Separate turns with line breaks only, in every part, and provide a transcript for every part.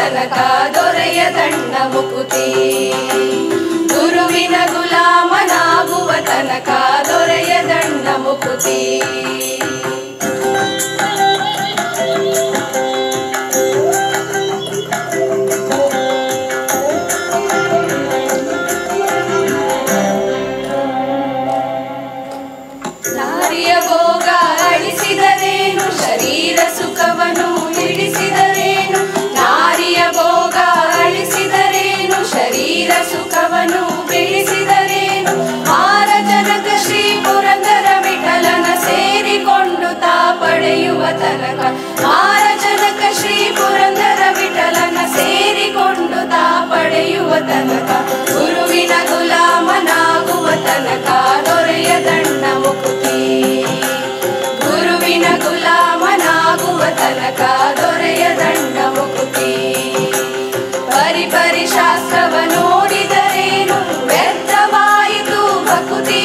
ತನಕ ದೊರೆಯದಣ್ಣ ಮುಕುತಿ. ಗುರುವಿನ ಗುಲಾಮನಾಗುವ ತನಕ ದೊರೆಯದಣ್ಣ ಮುಕುತಿ. ನಾರಿಯ ಭೋಗ ಅಳಿಸಿದರೇನು, ಶರೀರ ಸುಖವನ್ನು ಬಿಡಿಸಿದರೇನು. ನಾರಿಯ ಭೋಗ ಅಳಿಸಿದರೇನು, ಶರೀರ ಸುಖವನ್ನು ಬಿಡಿಸಿದರೇನು. ಆರಜನಕ ಶ್ರೀ ಪುರಂದರ ವಿಠಲನ ಸೇರಿಕೊಂಡು ತಾ ಪಡೆಯುವ ತನಕ. ಆರಜನಕ ಶ್ರೀ ಪುರಂದರ ವಿಠಲನ ಸೇರಿಕೊಂಡು ತಾ ಪಡೆಯುವ ತನಕ. ಗುರುವಿನ ಗುಲಾಮನಾಗುವ ತನಕ ದೊರೆಯದಣ್ಣ ಮುಕುತಿ. ಗುರುವಿನ ಗುಲಾಮನಾಗುವ ತನಕ ದೊರೆಯದಣ್ಣ ಮುಕುತಿ. ಪರಿಪರಿ ಶಾಸ್ತ್ರವ ನೋಡಿದರೇನು, ವ್ಯರ್ಥವಾಯಿತು ಭಕುತಿ.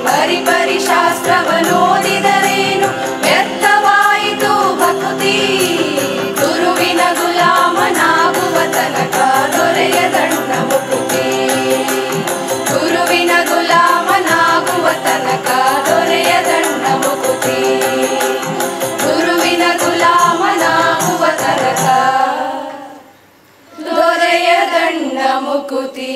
ಪರಿಪರಿ ಶಾಸ್ತ್ರವ ನೋಡಿದರೇನು, ವ್ಯರ್ಥವಾಯಿತು ಭಕುತಿ. ಗುರುವಿನ ಗುಲಾಮನಾಗುವ ತನಕ ದೊರೆಯದಣ್ಣ ಮುಕುತಿ. ಗುರುವಿನ ಗುಲಾಮನಾಗುವ ತನಕ ದೊರೆಯದಣ್ಣ ಮುಕುತಿ. ಗುರುವಿನ ಗುಲಾಮನಾಗುವ ತನಕ ದೊರೆಯದಣ್ಣ ಮುಕುತಿ.